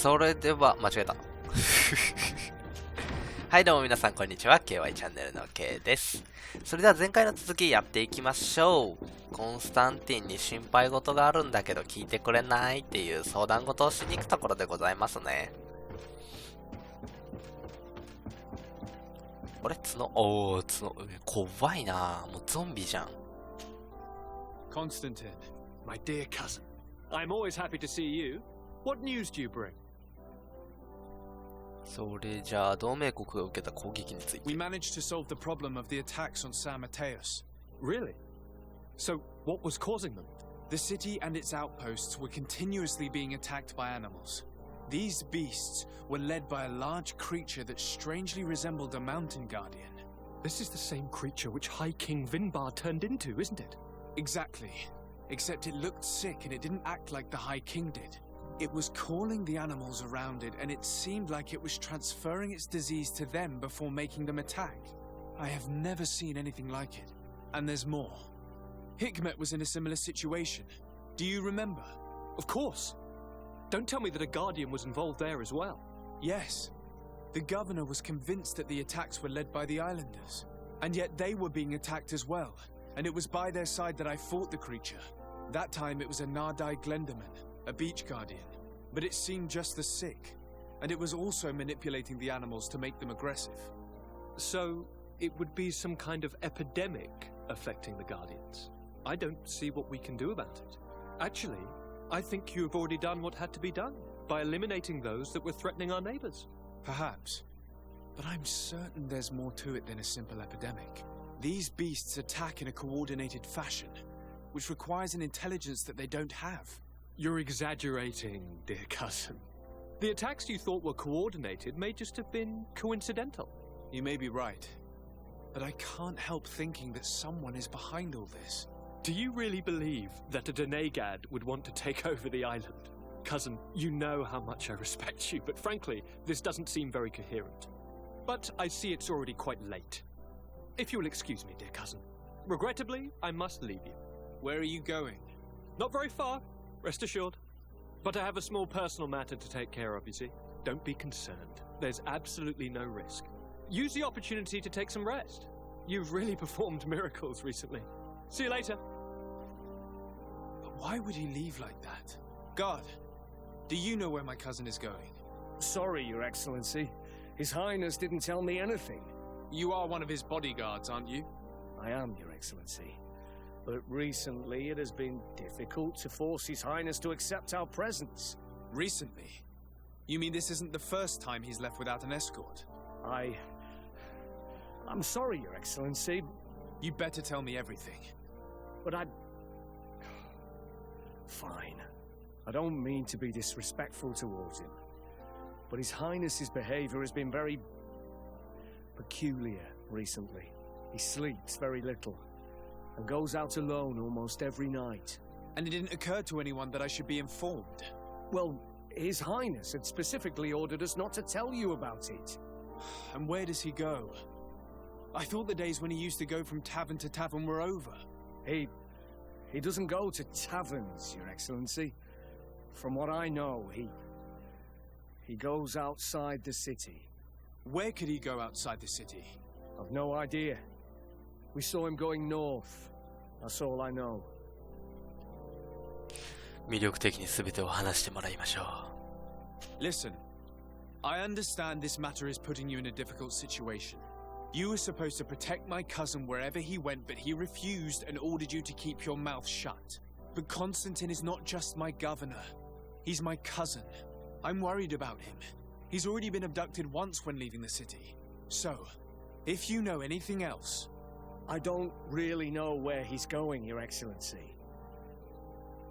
それでは、間違えた。はい、どうも皆さん、こんにちは。K.Y.G チャンネルの K です。それでは前回の続きやっていきましょう。コンスタンティンに心配事があるんだけど聞いてくれないっていう相談事をしに行くところでございますね。これ角、角、怖いな。もうゾンビじゃん。Constantine, my dear cousin, I'm always happy to see you. What news do you bring? それじゃあ同盟国が受けた攻撃について。 We managed to solve the problem of the attacks on San Mateus. Really? So, what was causing them? The city and its outposts were continuously being attacked by animals. These beasts were led by a large creature that strangely resembled a mountain guardian. This is the same creature which High King Vinbar turned into, isn't it? Exactly. Except it looked sick and it didn't act like the High King did. It was calling the animals around it, and it seemed like it was transferring its disease to them before making them attack. I have never seen anything like it. And there's more. Hikmet was in a similar situation. Do you remember? Of course. Don't tell me that a Guardian was involved there as well. Yes. The governor was convinced that the attacks were led by the islanders. And yet they were being attacked as well. And it was by their side that I fought the creature. That time it was a Nardai Glenderman, a beach guardian. But it seemed just as sick. And it was also manipulating the animals to make them aggressive. So, it would be some kind of epidemic affecting the Guardians. I don't see what we can do about it. Actually, I think you have already done what had to be done by eliminating those that were threatening our neighbors. Perhaps. But I'm certain there's more to it than a simple epidemic. These beasts attack in a coordinated fashion, which requires an intelligence that they don't have. You're exaggerating, dear cousin. The attacks you thought were coordinated may just have been coincidental. You may be right. But I can't help thinking that someone is behind all this. Do you really believe that a Denegad would want to take over the island? Cousin, you know how much I respect you, but frankly, this doesn't seem very coherent. But I see it's already quite late. If you'll excuse me, dear cousin. Regrettably, I must leave you. Where are you going? Not very far, rest assured. But I have a small personal matter to take care of, you see. Don't be concerned. There's absolutely no risk. Use the opportunity to take some rest. You've really performed miracles recently. See you later. But why would he leave like that? Guard, do you know where my cousin is going? Sorry, Your Excellency. His Highness didn't tell me anything. You are one of his bodyguards, aren't you? I am, Your Excellency. But recently it has been difficult to force His Highness to accept our presence. Recently? You mean this isn't the first time he's left without an escort? I'm sorry, Your Excellency. You better tell me everything. But Fine. I don't mean to be disrespectful towards him. But His Highness's behavior has been very peculiar recently. He sleeps very little and goes out alone almost every night. And it didn't occur to anyone that I should be informed? Well, His Highness had specifically ordered us not to tell you about it. And where does he go? I thought the days when he used to go from tavern to tavern were over. He doesn't go to taverns, Your Excellency. From what I know, he goes outside the city. Where could he go outside the city? I've no idea. We saw him going north. That's all I know. 魅力的に全てを話してもらいましょう。 Listen, I understand this matter is putting you in a difficult situation. You were supposed to protect my cousin wherever he went, but he refused and ordered you to keep your mouth shut. But Constantine is not just my governor. He's my cousin. I'm worried about him. He's already been abducted once when leaving the city. So, if you know anything else... I don't really know where he's going, Your Excellency.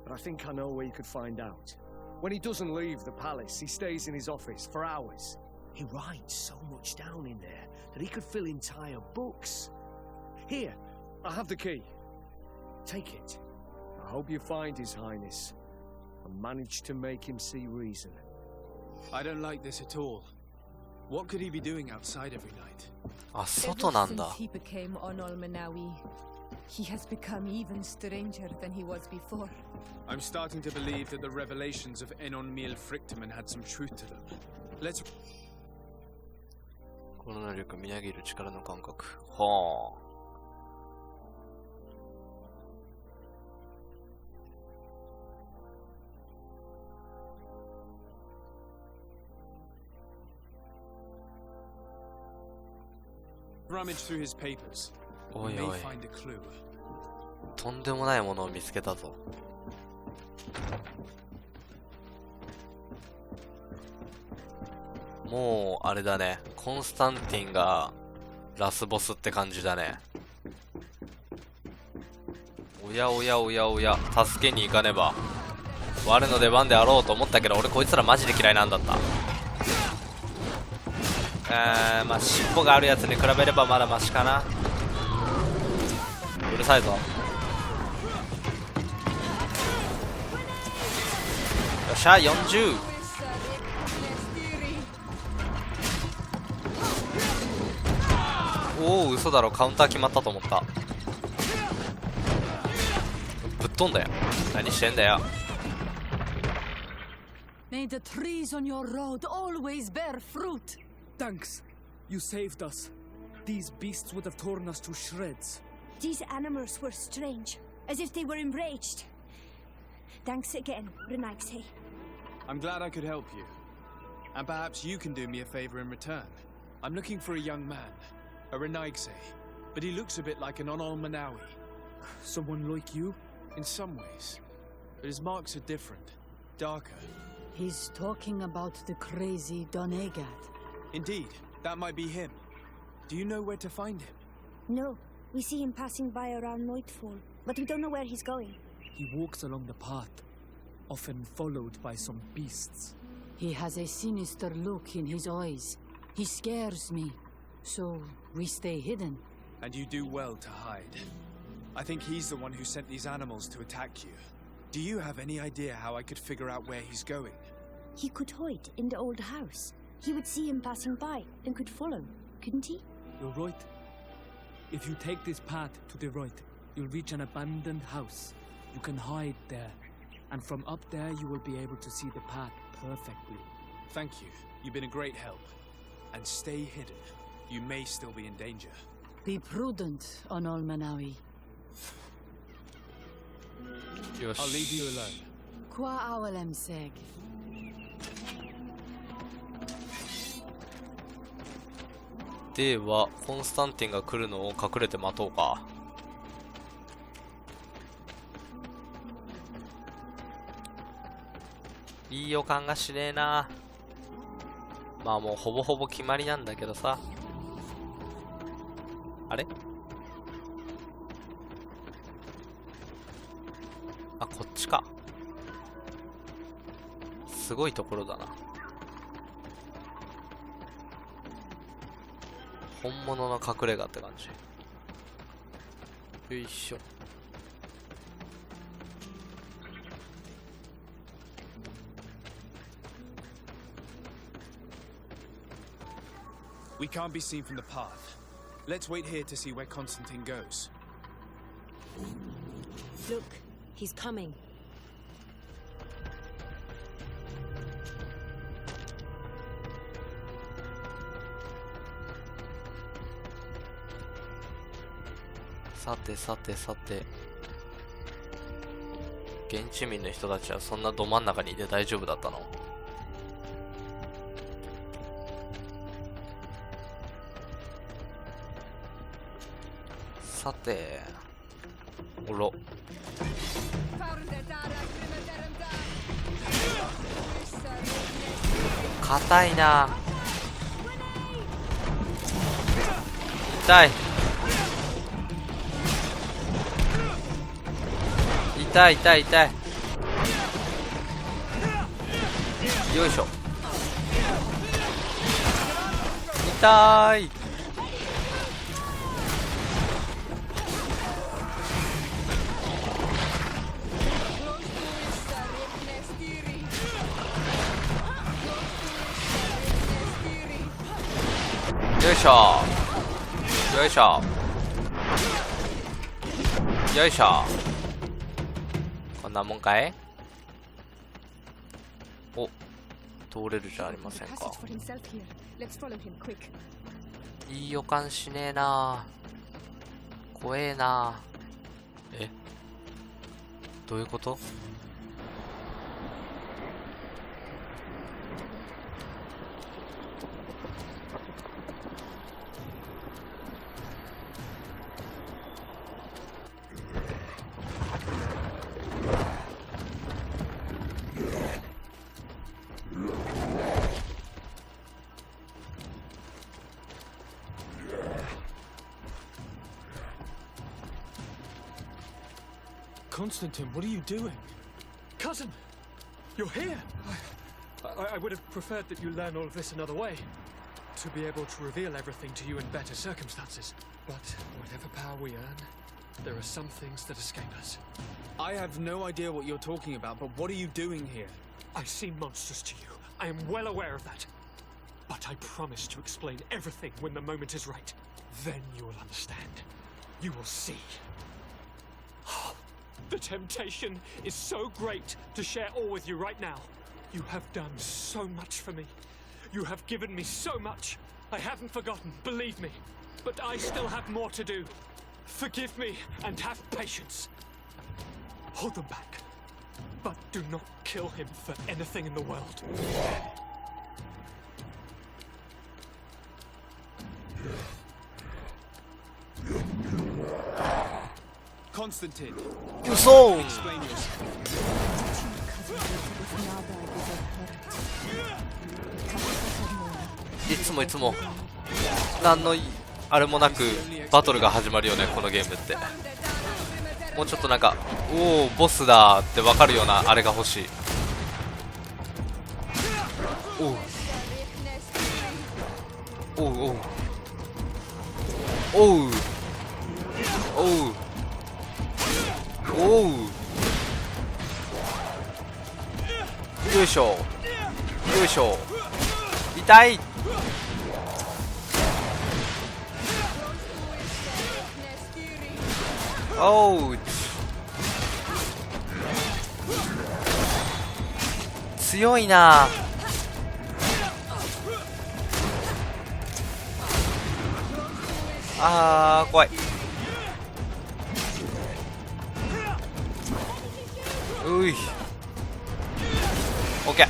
But I think I know where you could find out. When he doesn't leave the palace, he stays in his office for hours. He writes so much down in there that he could fill entire books. Here, I have the key. Take it. I hope you find His Highness and manage to make him see reason. I don't like this at all. What could he be doing outside every night? あ、外なんだ。 Ever since he became Onol Manawi, He has become even stranger than he was before. I'm starting to believe that the revelations of Enon Mil Frictamen had some truth to them. Let's... この能力、みなぎる力の感覚。はあ。rummage through his papers. お We い may おい、 find a clue. とんでもないものを見つけたぞ。もうあれだね、コンスタンティンがラスボスって感じだね。おやおやおやおや、助けに行かねば。我の出番であろうと思ったけど、俺こいつらマジで嫌いなんだった。まあ尻尾があるやつに比べればまだマシかな。うるさいぞ。よっしゃ、40。おお、嘘だろ、カウンター決まったと思った。ぶっ飛んだよ。何してんだよ。 May the trees on your road always bear fruit. Thanks. You saved us. These beasts would have torn us to shreds. These animals were strange, as if they were enraged. Thanks again, Renaigse. I'm glad I could help you. And perhaps you can do me a favor in return. I'm looking for a young man, a Renaigse, but he looks a bit like an Onol Manawi. Someone like you? In some ways. But his marks are different, darker. He's talking about the crazy Donegad. Indeed, that might be him. Do you know where to find him? No, we see him passing by around nightfall, but we don't know where he's going. He walks along the path, often followed by some beasts. He has a sinister look in his eyes. He scares me, so we stay hidden. And you do well to hide. I think he's the one who sent these animals to attack you. Do you have any idea how I could figure out where he's going? He could hide in the old house. He would see him passing by and could follow, couldn't he? You're right. If you take this path to the right, you'll reach an abandoned house. You can hide there. And from up there, you will be able to see the path perfectly. Thank you. You've been a great help. And stay hidden. You may still be in danger. Be prudent, Onol Manawi. よ I'll leave し。 you alone. Qua awalem seg. では、コンスタンティンが来るのを隠れて待とうか。いい予感がしねえな。まあもうほぼほぼ決まりなんだけどさ。あれ？あ、こっちか。すごいところだな。本物の隠れ家って感じ。よいしょ。We can't be seen from the path. Let's wait here to see where Constantine goes. Look, he's coming. さてさてさて、現地民の人たちはそんなど真ん中にいて大丈夫だったの？さて、おろ。硬いな。痛い。痛い痛い痛い。よいしょ。痛い。よいしょ。よいしょ。よいしょ。こんなもんかい。お、通れるじゃありませんか。いい予感しねえな。怖えな。え、どういうこと？Constantine, what are you doing? Cousin! You're here! I would have preferred that you learn all of this another way. To be able to reveal everything to you in better circumstances. But whatever power we earn, there are some things that escape us. I have no idea what you're talking about, but what are you doing here? I seem monstrous to you. I am well aware of that. But I promise to explain everything when the moment is right. Then you will understand. You will see. The temptation is so great to share all with you right now. You have done so much for me. You have given me so much. I haven't forgotten, believe me. But I still have more to do. Forgive me and have patience. Hold them back. But do not kill him for anything in the world. Constantine, 嘘。 explain yourself. いつも何のあれもなくバトルが始まるよね、このゲームって。もうちょっとなんか、おおボスだって分かるようなあれが欲しい。おうおうおうおうおうおう、よいしょよいしょ、痛い。おう、強いな。あー怖い。うい、オッケー。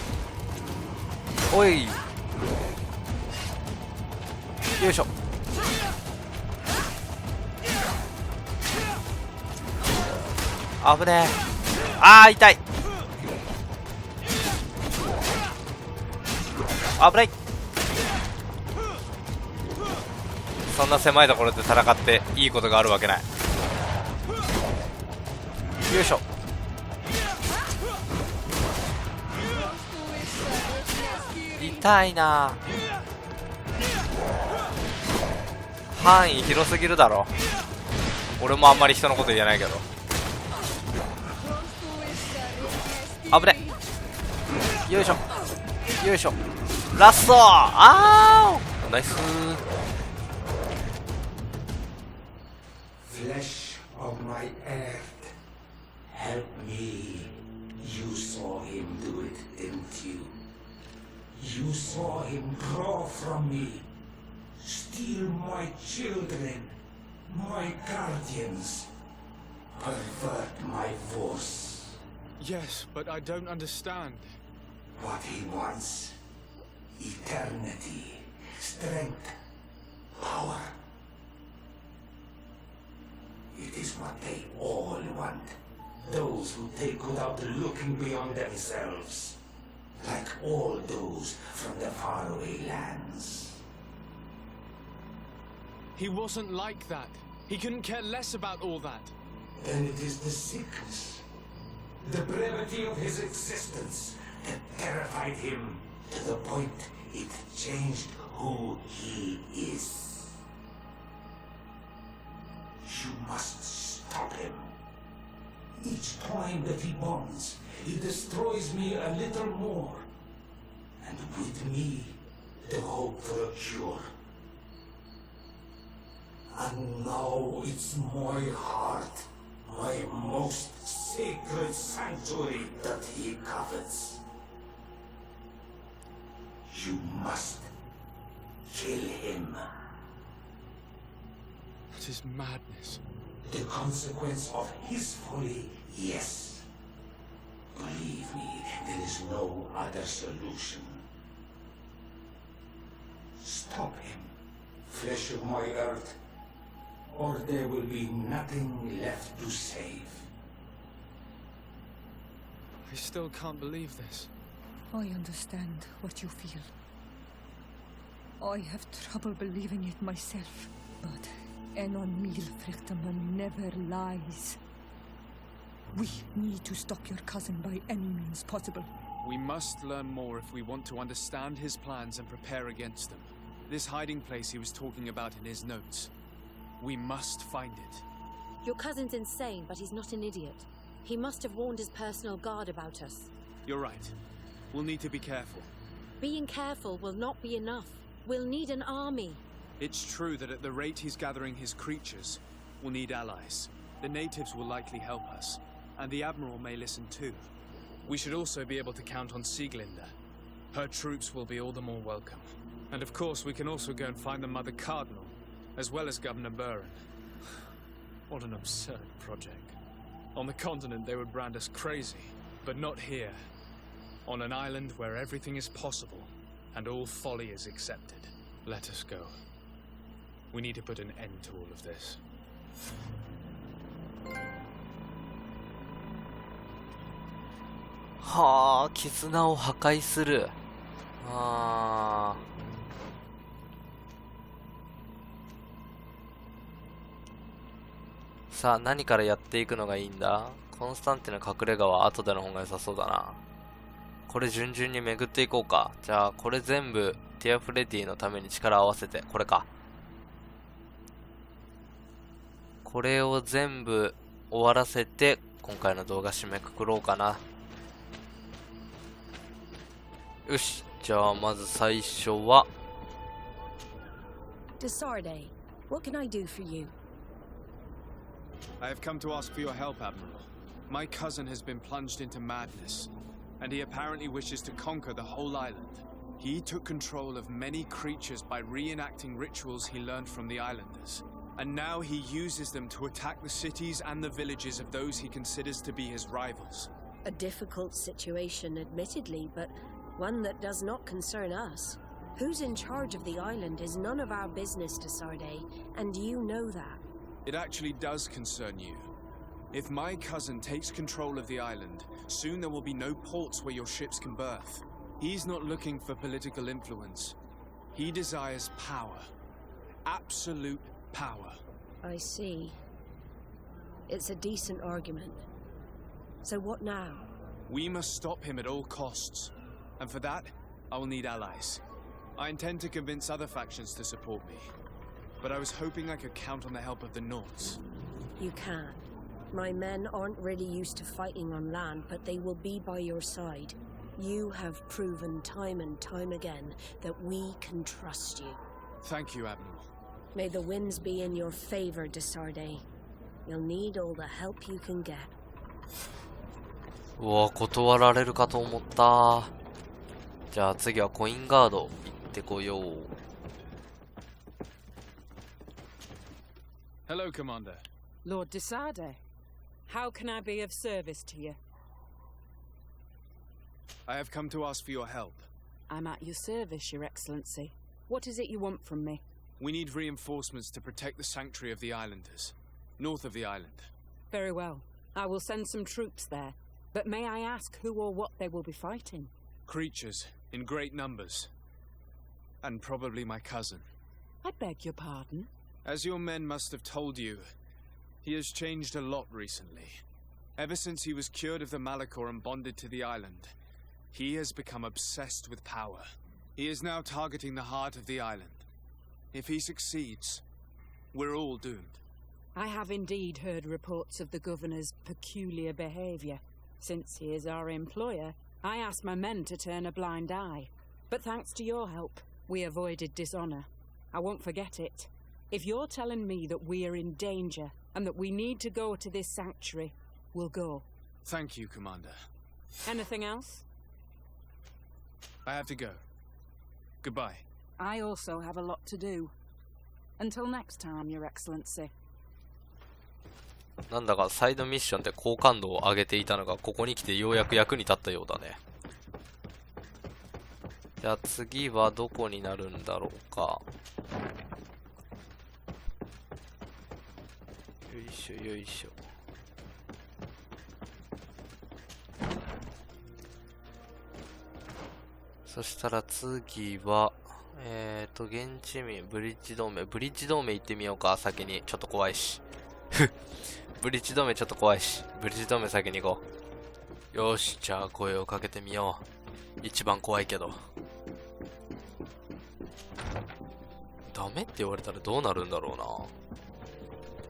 おい、よいしょ。危ねえ。あー痛い。危ない。そんな狭いところで戦っていいことがあるわけない。よいしょ。痛いな。範囲広すぎるだろ。俺もあんまり人のこと言えないけど。危ね。よいしょよいしょ。ラスト。あーナイス。 Flesh of my earth, help me. You saw him do it, didn't you? You saw him draw from me, steal my children, my guardians, pervert my force. Yes, but I don't understand. What he wants: eternity, strength, power. It is what they all want. Those who take without looking beyond themselves. Like all those from the faraway lands. He wasn't like that. He couldn't care less about all that. Then it is the sickness, the brevity of his existence that terrified him to the point it changed who he is. You must stop him. Each time that he bonds, he destroys me a little more. And with me, the hope for a cure. And now it's my heart my most sacred sanctuary that he covets. You must kill him. That is madness. The consequence of his folly, yes. Believe me, there is no other solution. Stop him, flesh of my earth, or there will be nothing left to save. I still can't believe this. I understand what you feel. I have trouble believing it myself, but Enon Milfrichtaman never lies. We need to stop your cousin by any means possible. We must learn more if we want to understand his plans and prepare against them. This hiding place he was talking about in his notes. We must find it. Your cousin's insane, but he's not an idiot. He must have warned his personal guard about us. You're right. We'll need to be careful. Being careful will not be enough. We'll need an army. It's true that at the rate he's gathering his creatures, we'll need allies. The natives will likely help us, and the Admiral may listen too. We should also be able to count on Sieglinde. Her troops will be all the more welcome. And of course, we can also go and find the Mother Cardinal, as well as Governor Buren. What an absurd project. On the continent, they would brand us crazy, but not here. On an island where everything is possible, and all folly is accepted. Let us go. We need to put an end to all of this. はあ、絆を破壊する。さあ、何からやっていくのがいいんだ？コンスタンティの隠れ家は後での方が良さそうだな。これ順々に巡っていこうか。じゃあ、これ全部、ティアフレディのために力を合わせて、これか。これを全部終わらせて、今回の動画締めくくろうかな。よし。じゃあ、まず最初は。Desarde, what can I do for you? I have come to ask for your help, Admiral. My cousin has been plunged into madness, and he apparently wishes to conquer the whole island. He took control of many creatures by reenacting rituals he learned from the islanders, and now he uses them to attack the cities and the villages of those he considers to be his rivals. A difficult situation, admittedly, but one that does not concern us. Who's in charge of the island is none of our business, Desarde, and you know that. It actually does concern you. If my cousin takes control of the island, soon there will be no ports where your ships can berth. He's not looking for political influence. He desires power. Absolute power. I see. It's a decent argument. So what now? We must stop him at all costs. And for that, I will need allies. I intend to convince other factions to support me. But I was hoping I could count on the help of the Nords. You can. My men aren't really used to fighting on land, but they will be by your side. You have proven time and time again that we can trust you. Thank you, Admiral. May the winds be in your favor, Desarde. You'll need all the help you can get. うわ、断られるかと思った。じゃあ次はコインガード行ってこよう。Hello, Commander. Lord Desarde, how can I be of service to you? I have come to ask for your help. I'm at your service, Your Excellency. What is it you want from me? We need reinforcements to protect the sanctuary of the islanders, north of the island. Very well. I will send some troops there. But may I ask who or what they will be fighting? Creatures, in great numbers. And probably my cousin. I beg your pardon? As your men must have told you, he has changed a lot recently. Ever since he was cured of the Malachor and bonded to the island, he has become obsessed with power. He is now targeting the heart of the island. If he succeeds, we're all doomed. I have indeed heard reports of the governor's peculiar behavior. Since he is our employer, I asked my men to turn a blind eye. But thanks to your help, we avoided dishonor. I won't forget it. If you're telling me that we are in danger, and that we need to go to this sanctuary, we'll go. Thank you, Commander. Anything else? I have to go. Goodbye. I also have a lot to do. Until next time, Your Excellency. なんだかサイドミッションで好感度を上げていたのがここに来てようやく役に立ったようだね。じゃあ次はどこになるんだろうか。よいしょよいしょ。そしたら次は現地民ブリッジ同盟行ってみようか。先にちょっと怖いしブリッジ同盟ちょっと怖いし、ブリッジ同盟先に行こう。よし、じゃあ声をかけてみよう。一番怖いけど。ダメって言われたらどうなるんだろうな。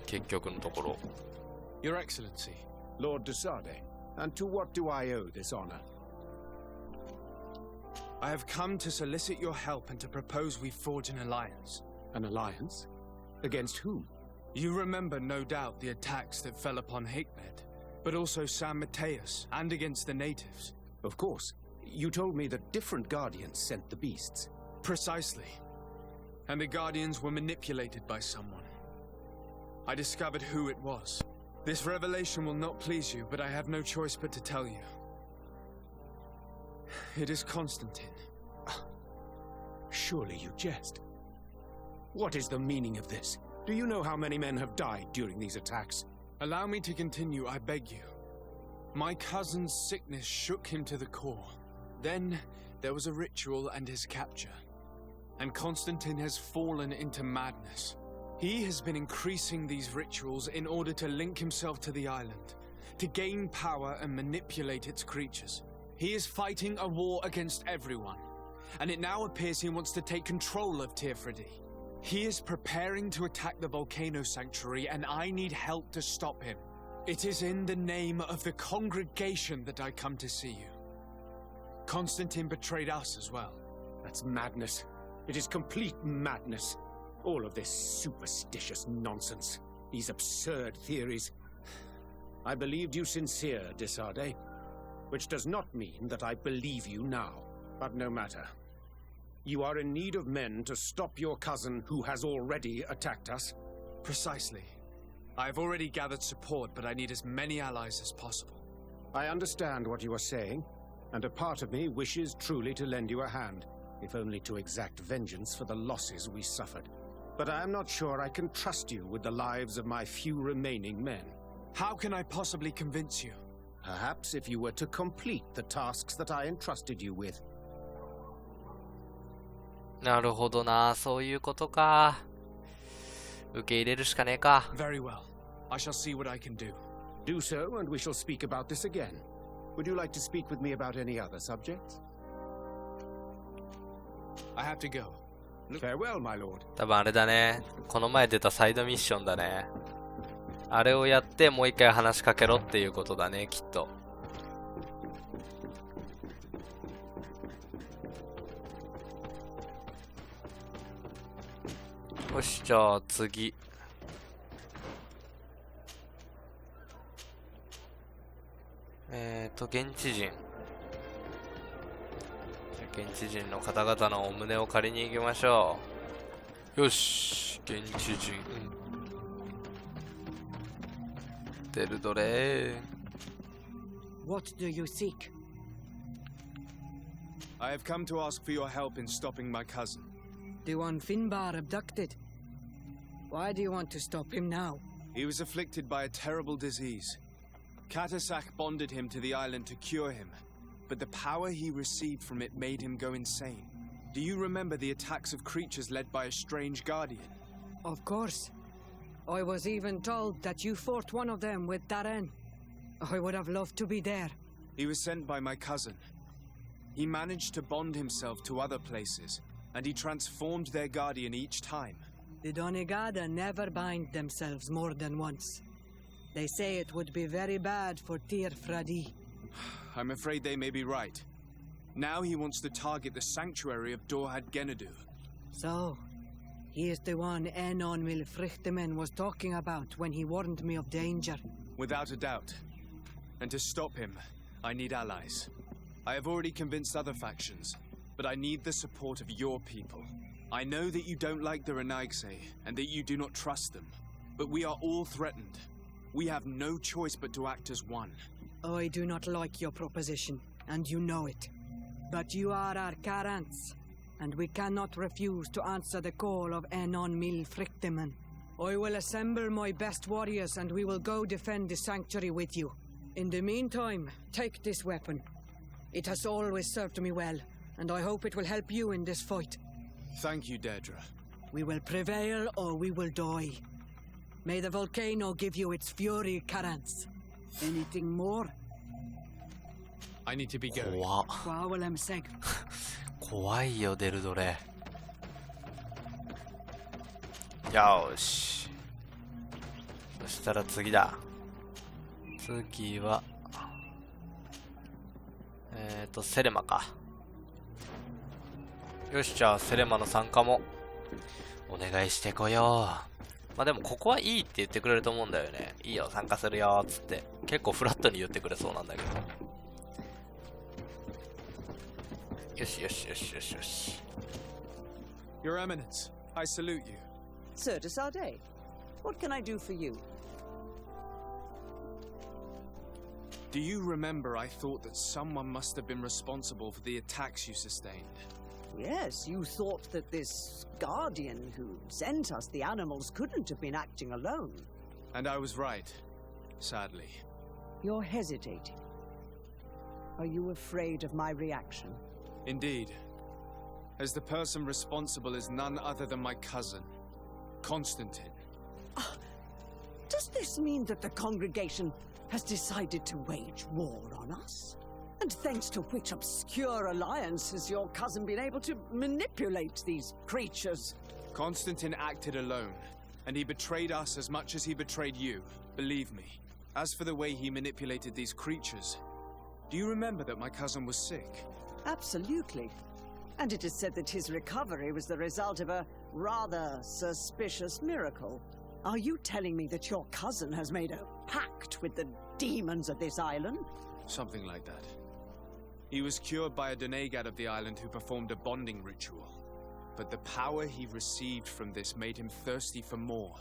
結局のところ。Your Excellency. Lord Desade, and to what do I owe this honor? I have come to solicit your help and to propose we forge an alliance. An alliance? Against whom? You remember, no doubt, the attacks that fell upon Hikmet, but also San Mateus, and against the natives. Of course. You told me that different guardians sent the beasts. Precisely. And the guardians were manipulated by someone. I discovered who it was. This revelation will not please you, but I have no choice but to tell you. It is Constantine. Surely you jest. What is the meaning of this? Do you know how many men have died during these attacks? Allow me to continue, I beg you. My cousin's sickness shook him to the core. Then there was a ritual and his capture. And Constantine has fallen into madness. He has been increasing these rituals in order to link himself to the island, to gain power and manipulate its creatures. He is fighting a war against everyone, and it now appears he wants to take control of Tirfridi. He is preparing to attack the volcano sanctuary, and I need help to stop him. It is in the name of the congregation that I come to see you. Constantine betrayed us as well. That's madness. It is complete madness. All of this superstitious nonsense. These absurd theories. I believed you sincere, Desade. Which does not mean that I believe you now. But no matter. You are in need of men to stop your cousin who has already attacked us? Precisely. I have already gathered support, but I need as many allies as possible. I understand what you are saying, and a part of me wishes truly to lend you a hand, if only to exact vengeance for the losses we suffered. But I am not sure I can trust you with the lives of my few remaining men. How can I possibly convince you? Perhaps if you were to complete the tasks that I entrusted you with. なるほどな、そういうことか。受け入れるしかねえか。Very well. I shall see what I can do. Do so, and we shall speak about this again. Would you like to speak with me about any other subjects? I have to go. Farewell, my lord. 多分あれだね。この前出たサイドミッションだね。あれをやってもう一回話しかけろっていうことだね、きっと。よし、じゃあ次。現地人。現地人の方々のお胸を借りに行きましょう。よし、現地人。出るどれ。What do you seek? I have come to ask for your help in stopping my cousin. The one Finbar abducted. Why do you want to stop him now? He was afflicted by a terrible disease. Katasak bonded him to the island to cure him, but the power he received from it made him go insane. Do you remember the attacks of creatures led by a strange guardian? Of course. I was even told that you fought one of them with Darren. I would have loved to be there. He was sent by my cousin. He managed to bond himself to other places, and he transformed their guardian each time. The Donegada never bind themselves more than once. They say it would be very bad for Tirfradi. I'm afraid they may be right. Now he wants to target the sanctuary of Dorhad Genadu. So, He is the one Enon Milfrichtemen was talking about when he warned me of danger. Without a doubt. And to stop him, I need allies. I have already convinced other factions, but I need the support of your people. I know that you don't like the Renaigse, and that you do not trust them. But we are all threatened. We have no choice but to act as one. I do not like your proposition, and you know it. But you are our Karants, and we cannot refuse to answer the call of Enon Milfrichtemen. I will assemble my best warriors, and we will go defend the sanctuary with you. In the meantime, take this weapon. It has always served me well, and I hope it will help you in this fight. Thank you, Deirdre. We will prevail or we will die. May the volcano give you its fury, Karants. Anything more? I need to be going. 怖っ。 Quawalemseg. 怖いよ、デルドレ。よーし。そしたら次だ。次は、セレマか。よし、じゃあ、セレマの参加も、お願いしてこよう。まあでも、ここはいいって言ってくれると思うんだよね。いいよ、参加するよ、つって。結構フラットに言ってくれそうなんだけど。よしよしよしよしよし。Your Eminence, I salute you. Sir Desardet, what can I do for you? Do you remember I thought that someone must have been responsible for the attacks you sustained? Yes, you thought that this guardian who sent us the animals couldn't have been acting alone. And I was right, sadly. You're hesitating. Are you afraid of my reaction? Indeed. As the person responsible is none other than my cousin, Constantine. Does this mean that the congregation has decided to wage war on us? And thanks to which obscure alliance has your cousin been able to manipulate these creatures? Constantine acted alone, and he betrayed us as much as he betrayed you, believe me. As for the way he manipulated these creatures, do you remember that my cousin was sick? Absolutely. And it is said that his recovery was the result of a rather suspicious miracle. Are you telling me that your cousin has made a pact with the demons of this island? Something like that. He was cured by a denegad of the island who performed a bonding ritual. But the power he received from this made him thirsty for more,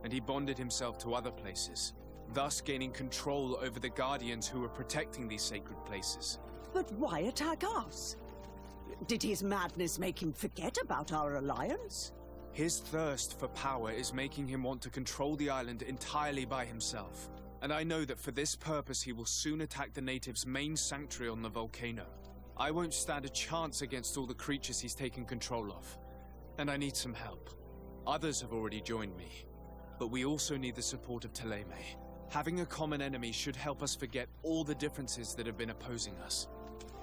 and he bonded himself to other places, thus gaining control over the guardians who were protecting these sacred places. But why attack us? Did his madness make him forget about our alliance? His thirst for power is making him want to control the island entirely by himself. And I know that for this purpose he will soon attack the natives' main sanctuary on the volcano. I won't stand a chance against all the creatures he's taken control of. And I need some help. Others have already joined me. But we also need the support of Teleme. Having a common enemy should help us forget all the differences that have been opposing us.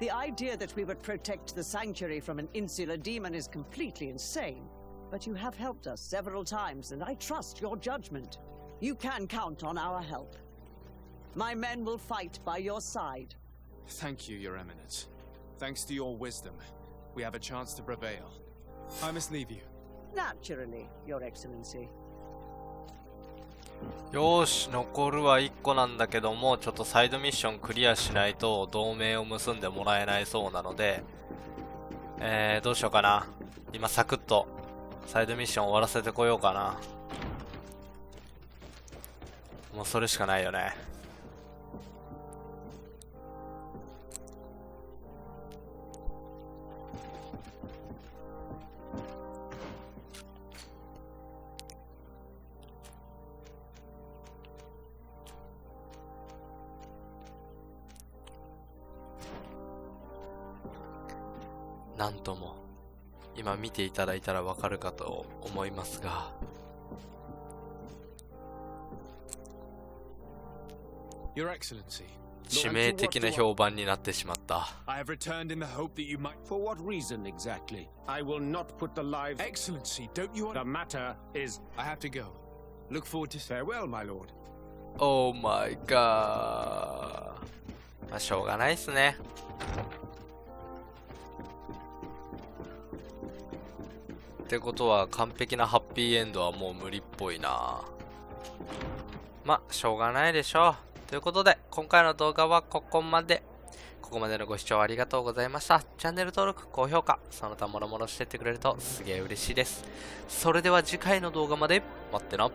The idea that we would protect the sanctuary from an insular demon is completely insane. But you have helped us several times, and I trust your judgment. You can count on our help. My men will fight by your side. Thank you, Your Eminence. Thanks to your wisdom, we have a chance to prevail. I must leave you. Naturally, Your Excellency. よーし、残るは1個なんだけども、ちょっとサイドミッションクリアしないと同盟を結んでもらえないそうなので、どうしようかな。今サクッとサイドミッション終わらせてこようかな。もうそれしかないよね。なんとも今見ていただいたらわかるかと思いますが、Your Excellency. 致命的な評判になってしまった。I have returned in the hope that you might. For what reason exactly? I will not put the lives. Excellency, don't you The matter is. I have to go. Look forward to Farewell, my lord. Oh my god。まあしょうがないっすね。ってことは完璧なハッピーエンドはもう無理っぽいな。ま、しょうがないでしょう。ということで、今回の動画はここまで。ここまでのご視聴ありがとうございました。チャンネル登録、高評価、その他もろもろしてってくれるとすげえ嬉しいです。それでは次回の動画まで待ってな。